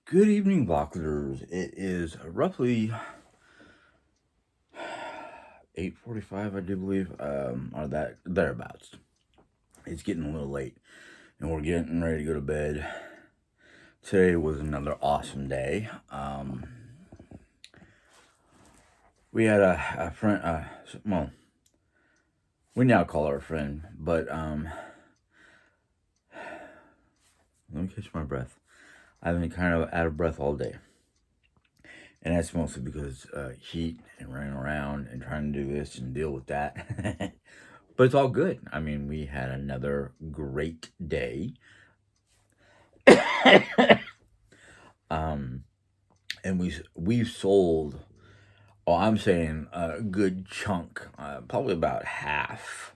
Good evening, Blockers. It is roughly 8:45, I do believe, or that thereabouts. It's getting a little late, and we're getting ready to go to bed. Today was another awesome day. We had a friend. Well, we now call her a friend, but let me catch my breath. I've been kind of out of breath all day. And that's mostly because heat and running around and trying to do this and deal with that. But it's all good. I mean, we had another great day. um, and we've sold. Oh, I'm saying a good chunk, probably about half,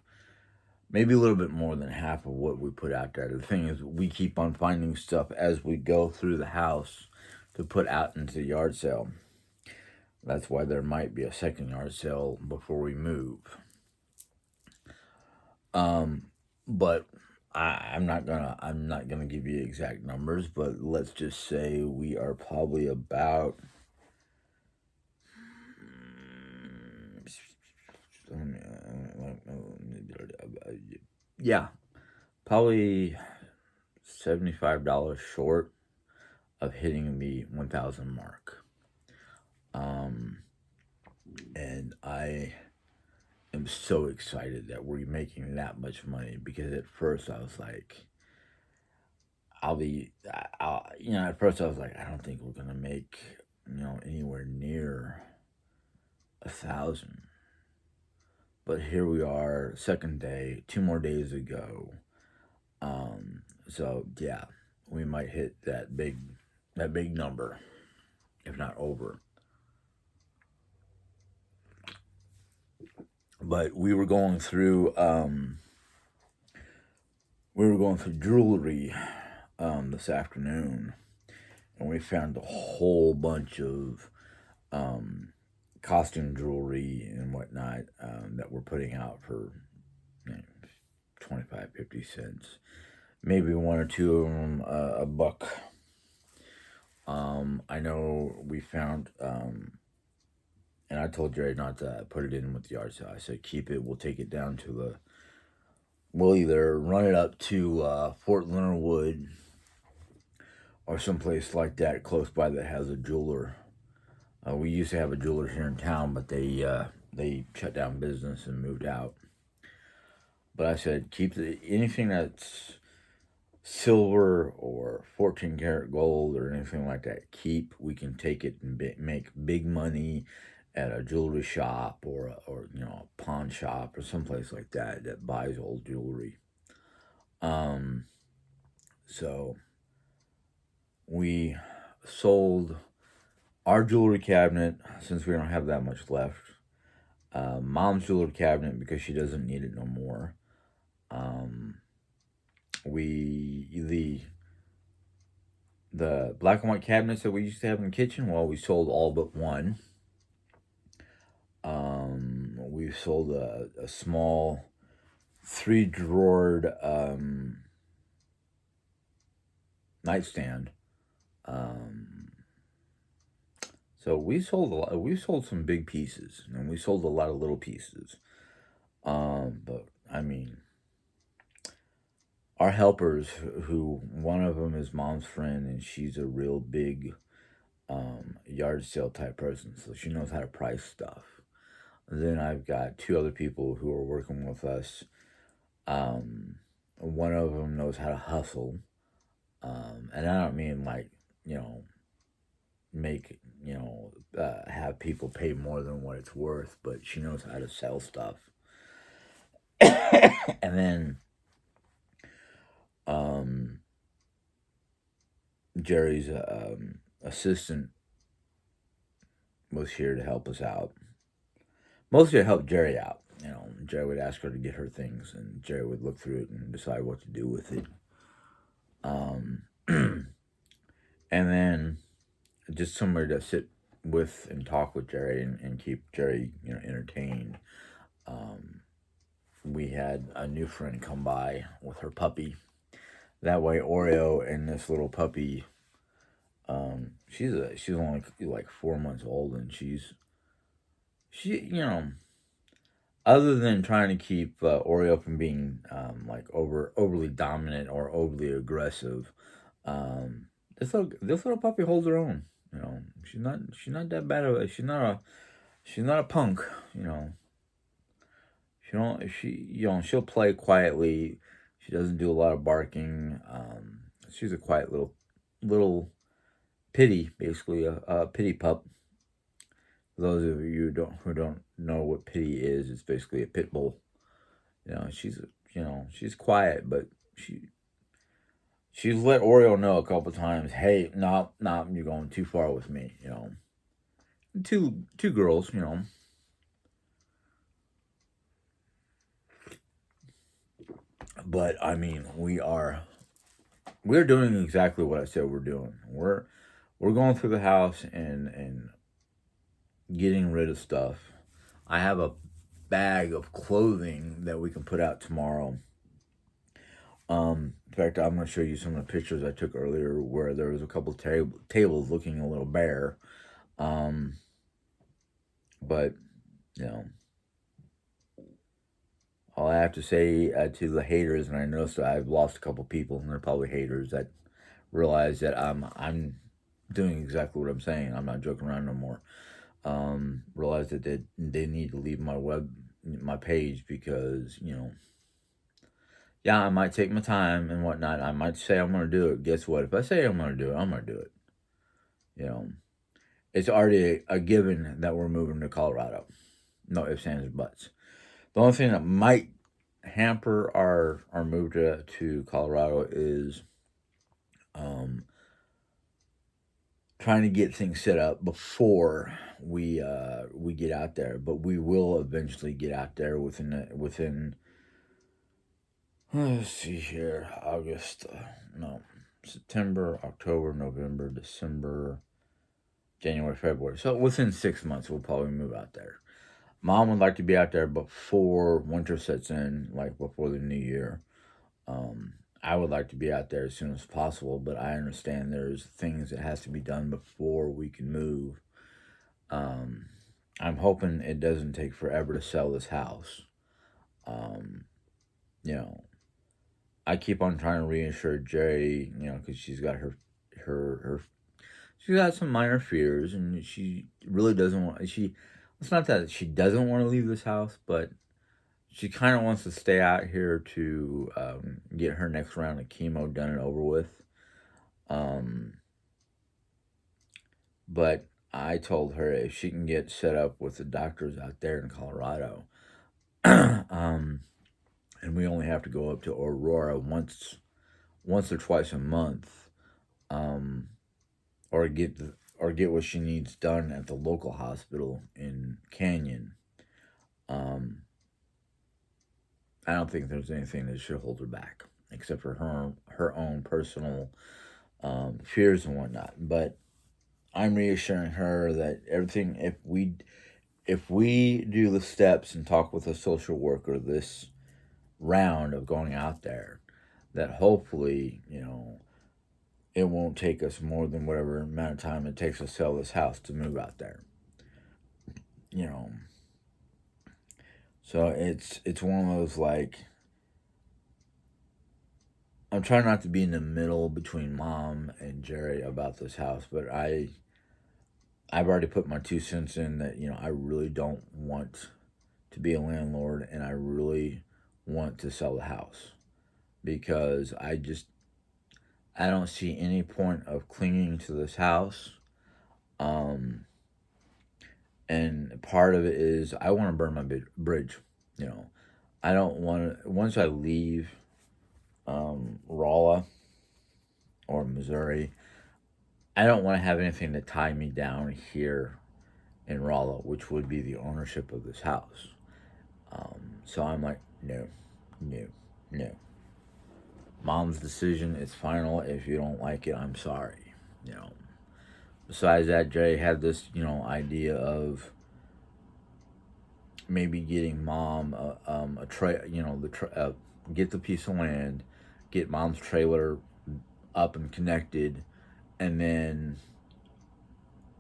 maybe a little bit more than half of what we put out there. The thing is, we keep on finding stuff as we go through the house to put out into the yard sale. That's why there might be a second yard sale before we move. But I'm not gonna give you exact numbers, but let's just say we are probably about yeah, probably $75 short of hitting the 1,000 mark. And I am so excited that we're making that much money because at first I was like, at first I was like, I don't think we're gonna make, anywhere near 1,000. But here we are, second day, 2 more days ago. So yeah, we might hit that big number, if not over. But we were going through jewelry this afternoon, and we found a whole bunch of costume jewelry and whatnot that we're putting out for you know, 25, 50 cents. Maybe one or two of them a buck. I know we found, and I told Jerry not to put it in with the yard sale. I said, keep it. We'll take it down to we'll either run it up to Fort Leonard Wood or someplace like that close by that has a jeweler. We used to have a jeweler here in town, but they shut down business and moved out. But I said, keep anything that's silver or 14 karat gold or anything like that. We can take it and make big money at a jewelry shop or a pawn shop or someplace like that buys old jewelry. So we sold our jewelry cabinet since we don't have that much left. Mom's jewelry cabinet because she doesn't need it no more. We the black and white cabinets that we used to have in the kitchen, well, we sold all but one. We sold a small 3 drawered nightstand. So we sold a lot. We sold some big pieces, and we sold a lot of little pieces. But I mean, our helpers, who one of them is mom's friend, and she's a real big yard sale type person, so she knows how to price stuff. Then I've got two other people who are working with us. One of them knows how to hustle, and I don't mean like you know make have people pay more than what it's worth, but she knows how to sell stuff. And then um, Jerry's assistant was here to help us out. Mostly to help Jerry out. Jerry would ask her to get her things, and Jerry would look through it and decide what to do with it. And then just somewhere to sit with and talk with Jerry and keep Jerry, entertained. We had a new friend come by with her puppy. That way, Oreo and this little puppy She's only like 4 months old, and she other than trying to keep Oreo from being like overly dominant or overly aggressive, um, this little puppy holds her own. She's not that bad of a she's not a punk. You know, she don't she she'll play quietly. She doesn't do a lot of barking. She's a quiet little pity, basically a pity pup. For those of you who don't know what pity is, it's basically a pit bull. She's quiet, but she she's let Oreo know a couple times, hey, no, no, you're going too far with me. Two girls, but I mean, we're doing exactly what I said we're doing. We're going through the house and getting rid of stuff. I have a bag of clothing that we can put out tomorrow. In fact, I'm going to show you some of the pictures I took earlier where there was a couple tables looking a little bare. Um, but, you know, all I have to say to the haters, and I noticed that I've lost a couple people, and they're probably haters that realize that I'm doing exactly what I'm saying. I'm not joking around no more. Realize that they need to leave my page because yeah, I might take my time and whatnot. I might say I'm gonna do it. Guess what? If I say I'm gonna do it, I'm gonna do it. You know, it's already a given that we're moving to Colorado. No ifs, ands, or buts. The only thing that might hamper our move to Colorado is um, trying to get things set up before we get out there. But we will eventually get out there within. Let's see here, August, no, September, October, November, December, January, February. So within 6 months, we'll probably move out there. Mom would like to be out there before winter sets in, like before the new year. I would like to be out there as soon as possible, but I understand there's things that has to be done before we can move. Um, I'm hoping it doesn't take forever to sell this house. Um, you know, I keep on trying to reassure Jerry, because her, she's got some minor fears, and she really doesn't want. It's not that she doesn't want to leave this house, but she kind of wants to stay out here to get her next round of chemo done and over with. Um, but I told her if she can get set up with the doctors out there in Colorado, and we only have to go up to Aurora once or twice a month, um, or get what she needs done at the local hospital in Canyon. Um, I don't think there's anything that should hold her back, except for her own personal fears and whatnot. But I'm reassuring her that everything, if we do the steps and talk with a social worker this round of going out there, that hopefully it won't take us more than whatever amount of time it takes to sell this house to move out there. You know, so it's one of those, like, I'm trying not to be in the middle between Mom and Jerry about this house, but I've already put my 2 cents in that I really don't want to be a landlord, and I really want to sell the house because I don't see any point of clinging to this house. Um, and part of it is I want to burn my bridge. I don't want to, once I leave Rolla or Missouri, I don't want to have anything to tie me down here in Rolla, which would be the ownership of this house. So I'm like, no, no, no. Mom's decision is final. If you don't like it, I'm sorry. You know. Besides that, Jay had this, idea of maybe getting Mom a get the piece of land, get Mom's trailer up and connected, And then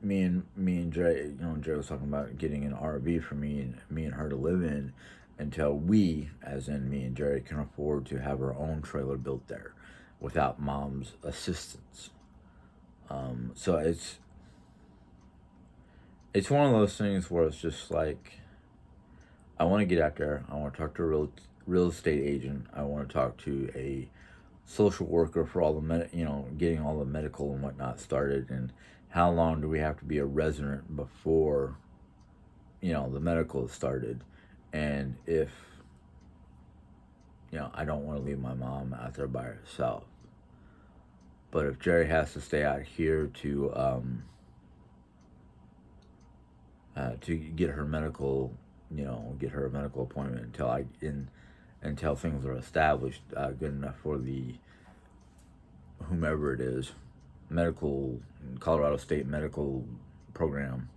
me and Dre, Dre was talking about getting an RV for me and her to live in until we, as in me and Jerry, can afford to have our own trailer built there without mom's assistance. So it's one of those things where it's just like I want to get out there. I want to talk to a real estate agent. I want to talk to a social worker for all the getting all the medical and whatnot started, and how long do we have to be a resident before the medical is started, and if I don't want to leave my mom out there by herself. But if Jerry has to stay out here to get her medical, get her a medical appointment until things are established good enough for the whomever it is, medical Colorado State medical program.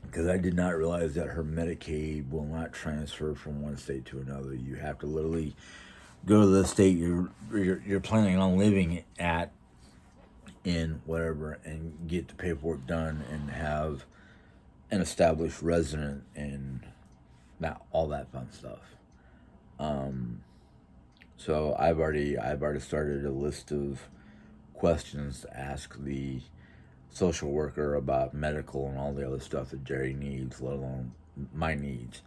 Because I did not realize that her Medicaid will not transfer from one state to another. You have to literally go to the state you're planning on living at in whatever and get the paperwork done and have an established resident and all that fun stuff. So I've already started a list of questions to ask the social worker about medical and all the other stuff that Jerry needs, let alone my needs.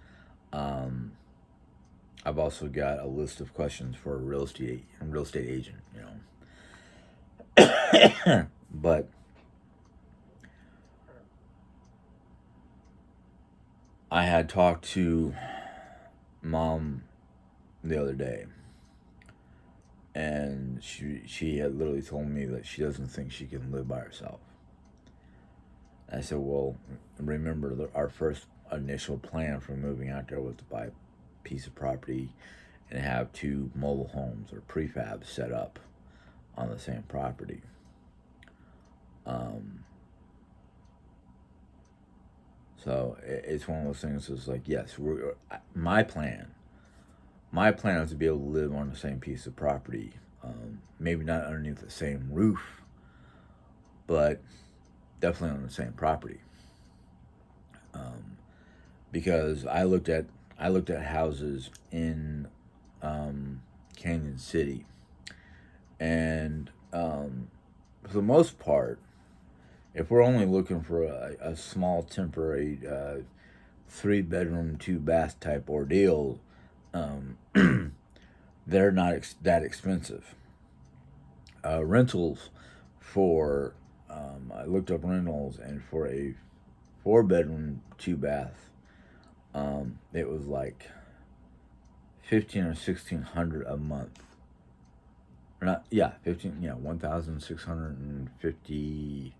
I've also got a list of questions for a real estate agent, But I had talked to mom the other day, and she had literally told me that she doesn't think she can live by herself. And I said, well, remember our first initial plan for moving out there was to buy a piece of property and have 2 mobile homes or prefabs set up on the same property. So it's one of those things that's like, yes, my plan is to be able to live on the same piece of property. Maybe not underneath the same roof, but definitely on the same property. Because I looked at houses in Canyon City, and for the most part, if we're only looking for a small temporary 3-bedroom 2-bath type ordeal, they're not that expensive. Rentals for I looked up rentals, and for a 4-bedroom 2-bath, it was like 15 or 1600 a month. Or not, yeah, $1,650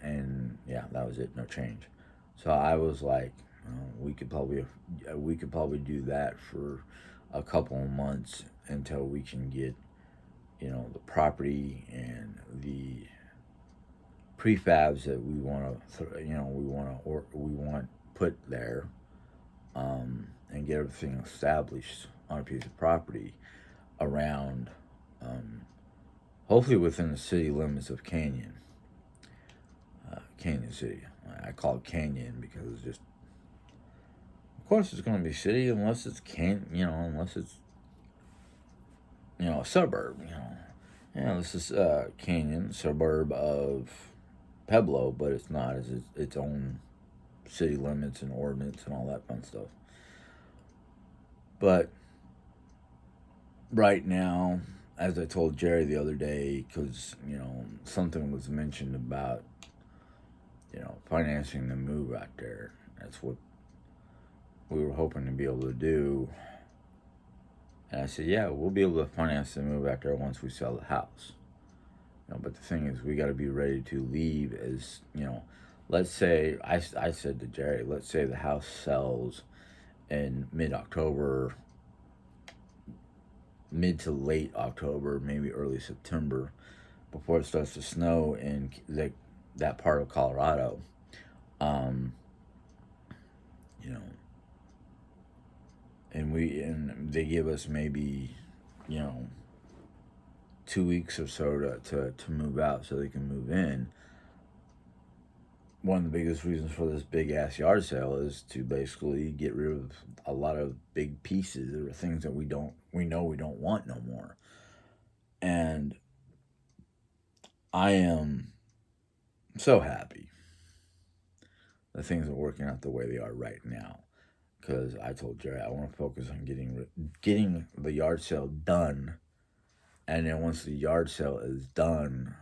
and yeah, that was it, no change. So I was like, we could probably do that for a couple of months until we can get the property and the prefabs that we want put there, and get everything established on a piece of property around, hopefully within the city limits of Canyon City. I call it Canyon because it's just, of course, it's going to be city unless it's unless it's a suburb. This is Canyon, suburb of Pueblo, but it's not. It's its own city limits and ordinance and all that fun stuff. But right now, as I told Jerry the other day, because something was mentioned about financing the move out there. That's what we were hoping to be able to do. And I said, yeah, we'll be able to finance the move out there once we sell the house. But the thing is, we got to be ready to leave as, let's say, I said to Jerry, let's say the house sells in mid-October, mid to late October, maybe early September, before it starts to snow in that part of Colorado. And they give us maybe you know, 2 weeks or so to move out so they can move in. One of the biggest reasons for this big ass yard sale is to basically get rid of a lot of big pieces or things that we know we don't want no more. And I am so happy that things are working out the way they are right now. Because I told Jerry I want to focus on getting the yard sale done, and then once the yard sale is done,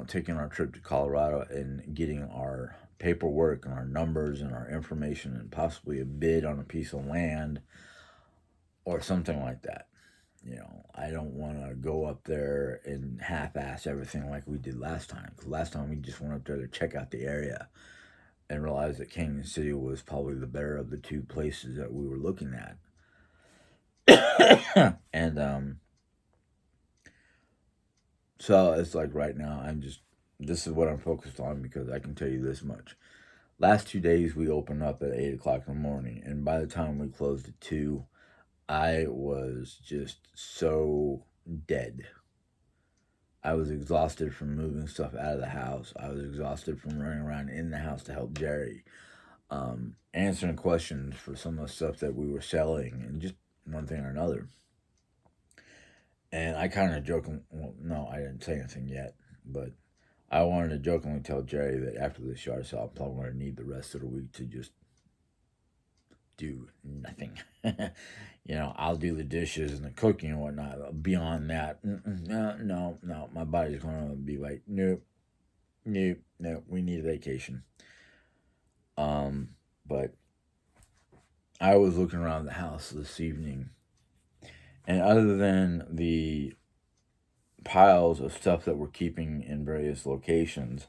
taking our trip to Colorado and getting our paperwork and our numbers and our information and possibly a bid on a piece of land or something like that. I don't want to go up there and half-ass everything like we did last time. Because last time we just went up there to check out the area and realized that Canyon City was probably the better of the two places that we were looking at. And so it's like right now, this is what I'm focused on because I can tell you this much. Last 2 days we opened up at 8 o'clock in the morning, and by the time we closed at 2, I was just so dead. I was exhausted from moving stuff out of the house. I was exhausted from running around in the house to help Jerry, answering questions for some of the stuff that we were selling, and just one thing or another. And I kind of jokingly, well, no, I didn't say anything yet, but I wanted to jokingly tell Jerry that after this yard sale, I'm probably going to need the rest of the week to just do nothing. I'll do the dishes and the cooking and whatnot. Beyond that, no, my body's going to be like, nope, nope, nope, we need a vacation. But I was looking around the house this evening, and other than the piles of stuff that we're keeping in various locations,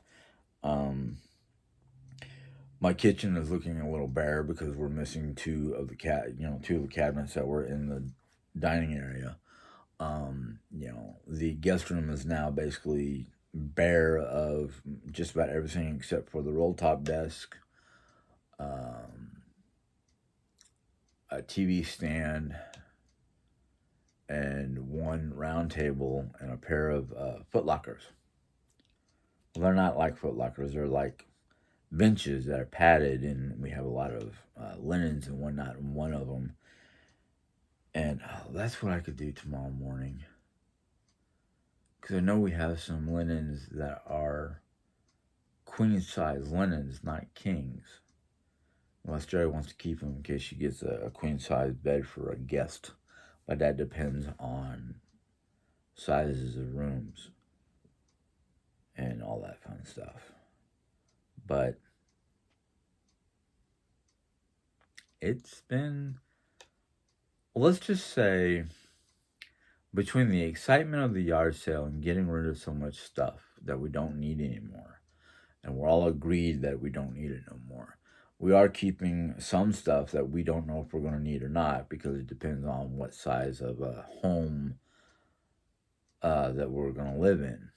my kitchen is looking a little bare because we're missing two of the cabinets that were in the dining area. The guest room is now basically bare of just about everything except for the roll top desk, um, a TV stand, and one round table and a pair of foot lockers. Well, they're not like foot lockers, they're like benches that are padded, and we have a lot of linens and whatnot in one of them. And that's what I could do tomorrow morning. Because I know we have some linens that are queen size linens, not kings. Unless Jerry wants to keep them in case she gets a queen size bed for a guest. But that depends on sizes of rooms and all that fun stuff. But it's been, let's just say, between the excitement of the yard sale and getting rid of so much stuff that we don't need anymore, and we're all agreed that we don't need it no more. We are keeping some stuff that we don't know if we're going to need or not because it depends on what size of a home that we're going to live in.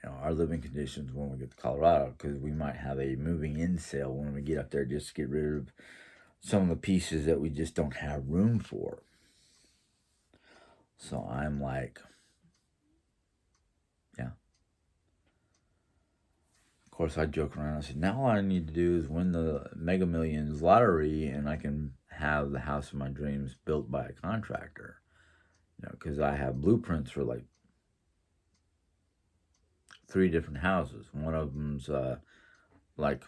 Our living conditions when we get to Colorado, because we might have a moving in sale when we get up there just to get rid of some of the pieces that we just don't have room for. So I'm like, yeah. Of course, I joke around. I said, now all I need to do is win the Mega Millions lottery, and I can have the house of my dreams built by a contractor. Because I have blueprints for like 3 different houses. One of them's like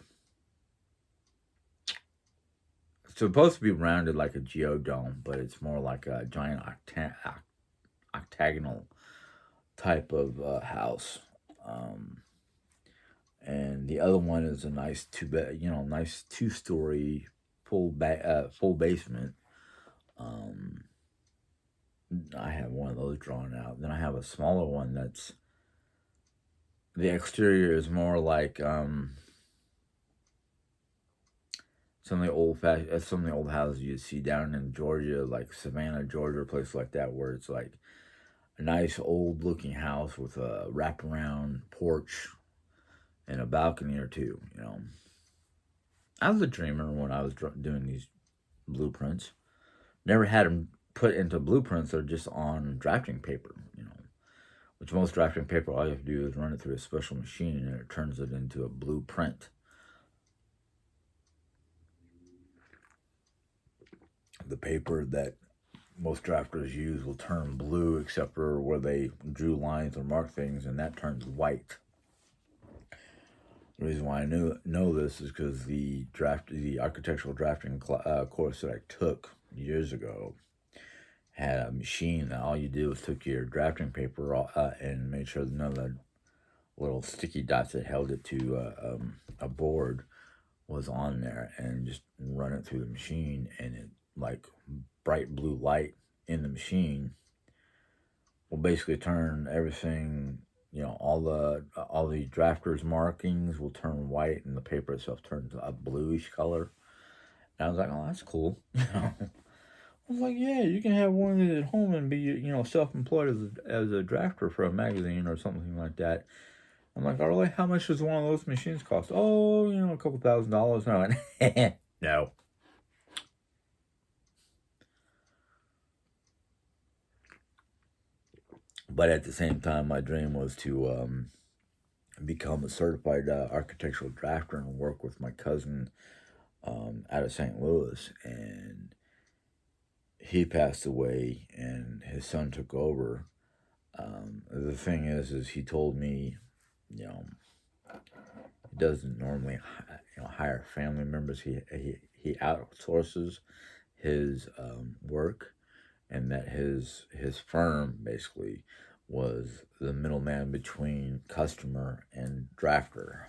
supposed to be rounded like a geodome, but it's more like a giant octagonal type of house. And the other one is a nice nice 2-story full basement. I have one of those drawn out. Then I have a smaller one that's the exterior is more like some of the old houses you see down in Georgia, like Savannah, Georgia, or places like that, where it's like a nice old looking house with a wraparound porch and a balcony or two. I was a dreamer when I was doing these blueprints. Never had them put into blueprints. They're just on drafting paper, which most drafting paper, all you have to do is run it through a special machine and it turns it into a blueprint. The paper that most drafters use will turn blue, except for where they drew lines or marked things, and that turns white. The reason why I know this is because the architectural drafting course that I took years ago had a machine that all you did was took your drafting paper and made sure none of the little sticky dots that held it to a board was on there, and just run it through the machine, and it, like, bright blue light in the machine will basically turn everything, all the drafters markings will turn white, and the paper itself turns a bluish color. And I was like, oh, that's cool. I was like, yeah, you can have one of these at home and be, self-employed as a drafter for a magazine or something like that. I'm like, oh, really? How much does one of those machines cost? Oh, a couple $1,000. And I went, no. But at the same time, my dream was to become a certified architectural drafter and work with my cousin out of St. Louis. And he passed away, and his son took over. The thing is he told me, he doesn't normally, hire family members. He outsources his work, and that his firm basically was the middleman between customer and drafter.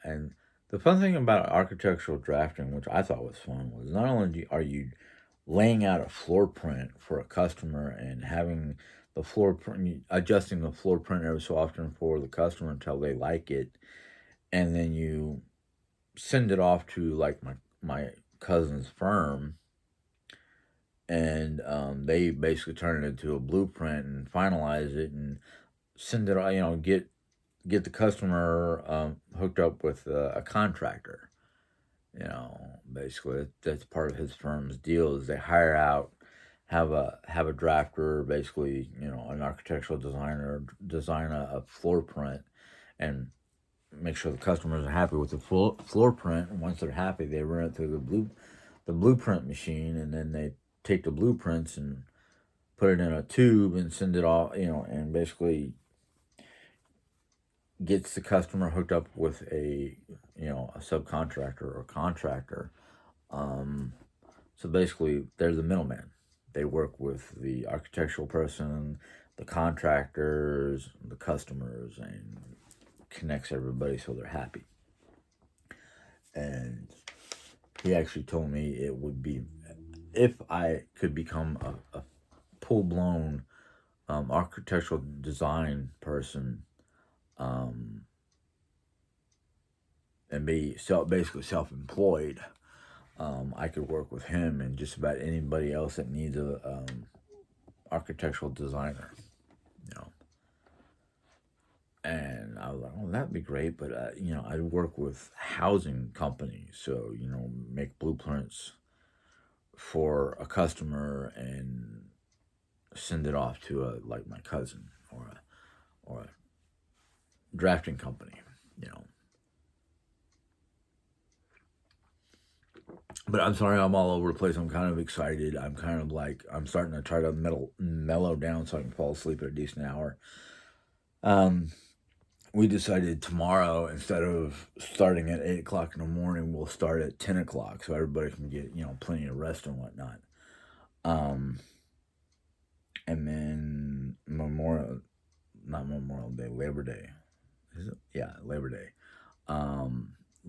And the fun thing about architectural drafting, which I thought was fun, was not only are you laying out a floor print for a customer and having the floor print, adjusting the floor print every so often for the customer until they like it, and then you send it off to, like, my cousin's firm, and they basically turn it into a blueprint and finalize it and send it. Get the customer hooked up with a contractor. Basically that's part of his firm's deal, is they hire out, have a drafter, basically, an architectural designer, design a floor print, and make sure the customers are happy with the floor print. And once they're happy, they run it through the blueprint machine, and then they take the blueprints and put it in a tube and send it off, and basically gets the customer hooked up with a subcontractor or contractor. So basically, they're the middleman. They work with the architectural person, the contractors, the customers, and connects everybody so they're happy. And he actually told me it would be, if I could become a full-blown architectural design person, and be basically self-employed, I could work with him and just about anybody else that needs a architectural designer, And I was like, oh, that'd be great, but I'd work with housing companies, so make blueprints for a customer and send it off to like my cousin or a drafting company, But I'm sorry, I'm all over the place. I'm kind of excited. I'm kind of like, I'm starting to try to mellow down so I can fall asleep at a decent hour. We decided tomorrow, instead of starting at 8 o'clock in the morning, we'll start at 10 o'clock so everybody can get, plenty of rest and whatnot. And then not Memorial Day, Labor Day. Is it? Yeah, Labor Day.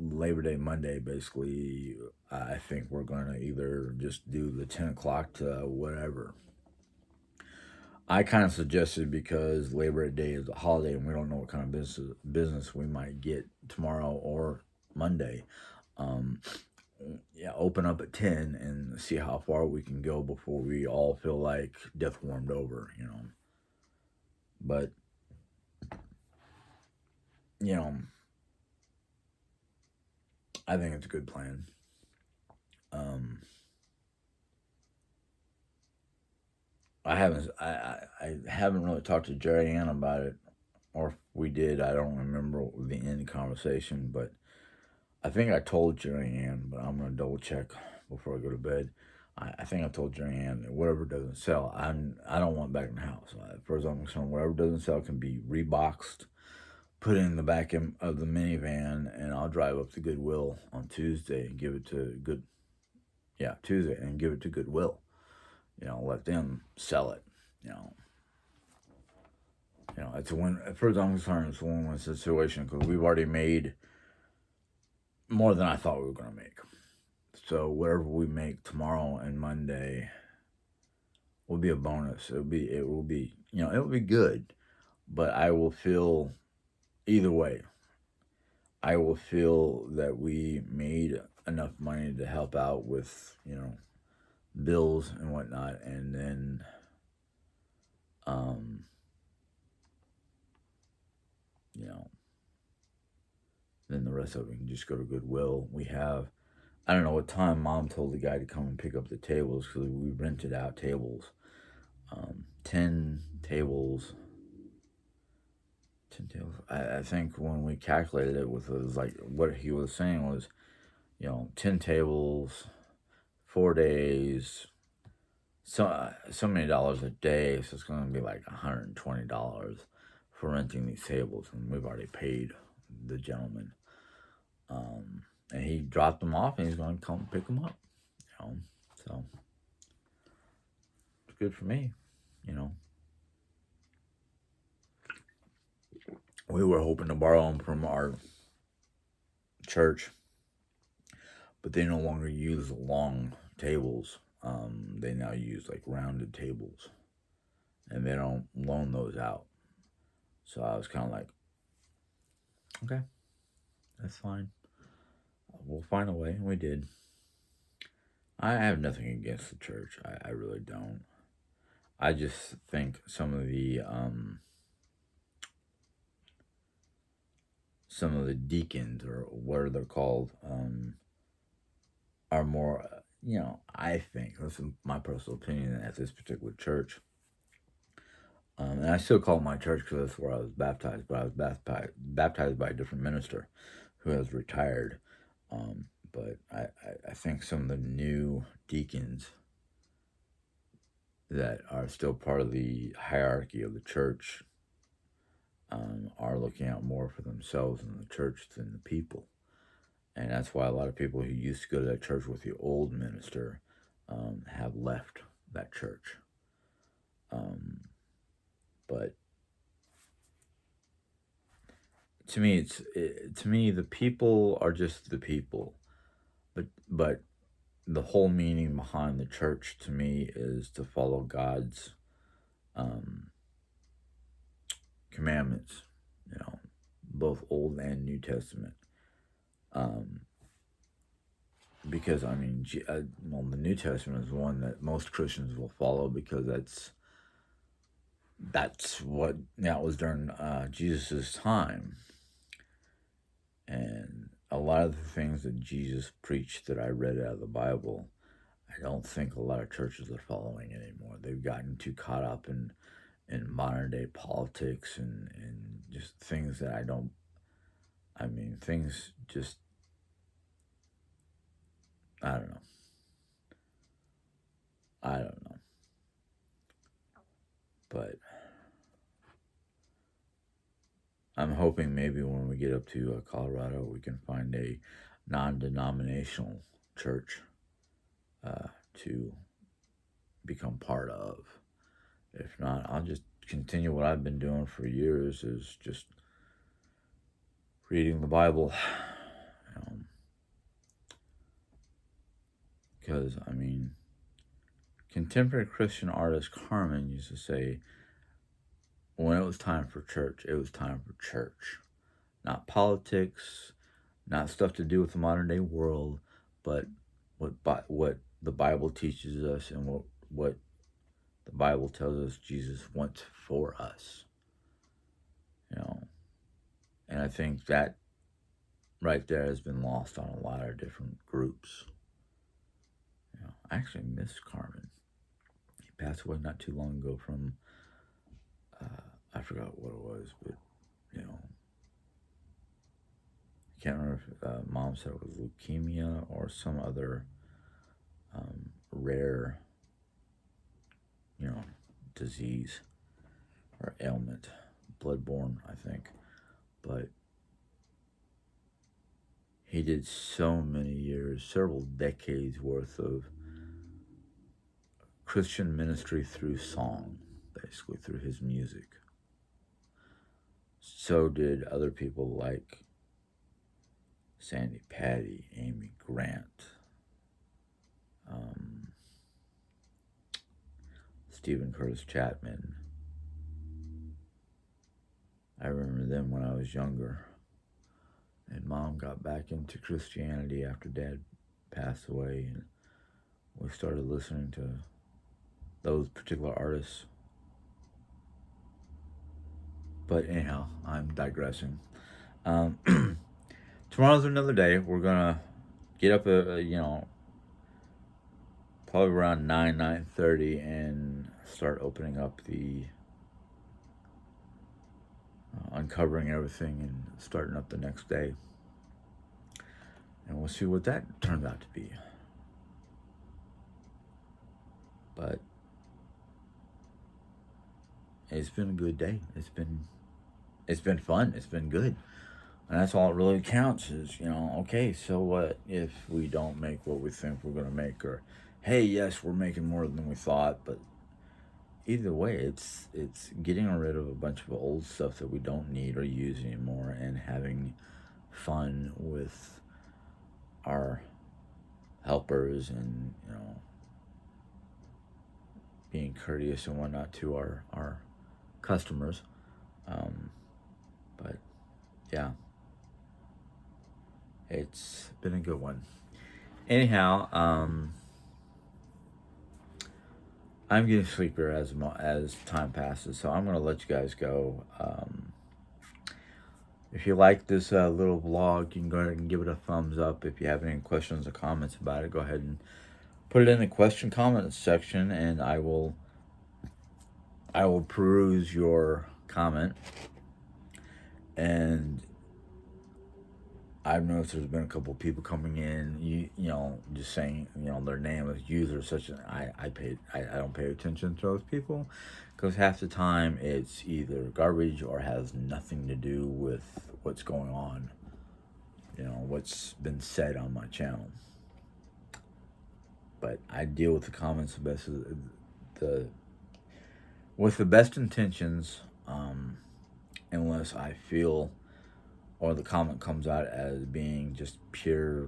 Labor Day Monday, basically, I think we're going to either just do the 10 o'clock to whatever. I kind of suggested, because Labor Day is a holiday and we don't know what kind of business we might get tomorrow or Monday. Open up at 10 and see how far we can go before we all feel like death warmed over, But, I think it's a good plan. I haven't really talked to Jerry Ann about it, or if we did, I don't remember the end conversation. But I think I told Jerry Ann, but I'm gonna double check before I go to bed. I think I told Jerry Ann that whatever doesn't sell, I don't want back in the house. As far as I'm concerned, whatever doesn't sell can be reboxed, put in the back end of the minivan, and I'll drive up to Goodwill on Tuesday and give it to Tuesday and give it to Goodwill. Let them sell it. You know, it's a win. As far as I'm concerned, it's a win-win situation because we've already made more than I thought we were gonna make. So whatever we make tomorrow and Monday will be a bonus. It will be it will be good, but I will feel either way. I will feel that we made enough money to help out with bills and whatnot, and then um you know then the rest of it can just go to Goodwill. We have I don't know what time Mom told the guy to come and pick up the tables because we rented out tables. 10 tables. 10 tables. I think when we calculated it with it was like what he was saying was, 10 tables, 4 days, so many dollars a day. So it's going to be like $120 for renting these tables. And we've already paid the gentleman. And he dropped them off and he's going to come pick them up. So it's good for me. We were hoping to borrow them from our church, but they no longer use long tables. They now use like rounded tables, and they don't loan those out. So I was kind of like, okay, that's fine. We'll find a way, and we did. I have nothing against the church. I really don't. I just think some of the deacons or what they're called are more. I think this is my personal opinion at this particular church. And I still call it my church because that's where I was baptized, but I was baptized by a different minister who has retired. But I think some of the new deacons that are still part of the hierarchy of the church are looking out more for themselves and the church than the people. And that's why a lot of people who used to go to that church with the old minister have left that church. But to me, the people are just the people. But the whole meaning behind the church to me is to follow God's commandments, both Old and New Testament. Because the New Testament is the one that most Christians will follow because that was during Jesus' time, and a lot of the things that Jesus preached that I read out of the Bible, I don't think a lot of churches are following anymore. They've gotten too caught up in modern day politics and just things that things just, I don't know. But I'm hoping maybe when we get up to Colorado, we can find a non-denominational church to become part of. If not, I'll just continue what I've been doing for years, is just reading the Bible. Because, contemporary Christian artist Carmen used to say, when it was time for church, it was time for church. Not politics, not stuff to do with the modern day world, but what the Bible teaches us and what the Bible tells us Jesus wants for us. And I think that right there has been lost on a lot of different groups. I actually miss Carmen. passed away not too long ago from, I forgot what it was, but, you know, I can't remember if mom said it was leukemia or some other rare, you know, disease or ailment, bloodborne, I think. But he did so many years, several decades worth of Christian ministry through song, basically through his music. So did other people like Sandy Patty, Amy Grant, Stephen Curtis Chapman. I remember them when I was younger. And Mom got back into Christianity after Dad passed away. And we started listening to those particular artists. But anyhow, I'm digressing. Tomorrow's another day. We're going to get up, probably around 9:30 and start opening up the uncovering everything and starting up the next day, and we'll see what that turns out to be. But it's been a good day. It's been fun. It's been good, and that's all it really counts. Is, okay, so what if we don't make what we think we're gonna make, or hey, yes, we're making more than we thought, but either way, it's getting rid of a bunch of old stuff that we don't need or use anymore, and having fun with our helpers, and being courteous and whatnot to our customers. But yeah, it's been a good one. Anyhow, I'm getting sleepier as time passes, so I'm gonna let you guys go. If you like this little vlog, you can go ahead and give it a thumbs up. If you have any questions or comments about it, go ahead and put it in the question comment section, and I will peruse your comment. And I've noticed there's been a couple of people coming in, just saying, their name as user such. I don't pay attention to those people, because half the time it's either garbage or has nothing to do with what's going on, what's been said on my channel. But I deal with the comments with the best intentions, unless I feel, or the comment comes out as being just pure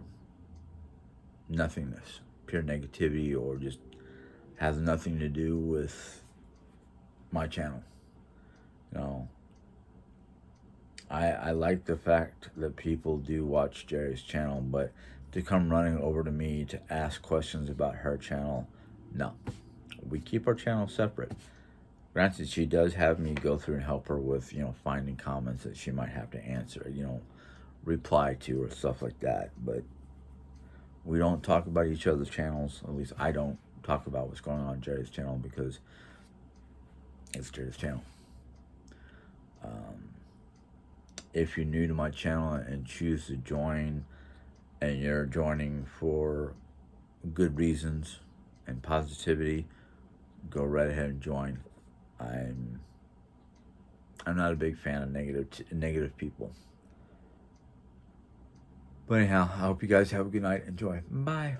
nothingness, pure negativity, or just has nothing to do with my channel. I like the fact that people do watch Jerry's channel, but to come running over to me to ask questions about her channel, no. We keep our channel separate. Granted, she does have me go through and help her with, finding comments that she might have to answer, reply to, or stuff like that. But we don't talk about each other's channels. At least I don't talk about what's going on Jerry's channel, because it's Jerry's channel. If you're new to my channel and choose to join, and you're joining for good reasons and positivity, go right ahead and join. I'm not a big fan of negative people. But anyhow, I hope you guys have a good night. Enjoy. Bye.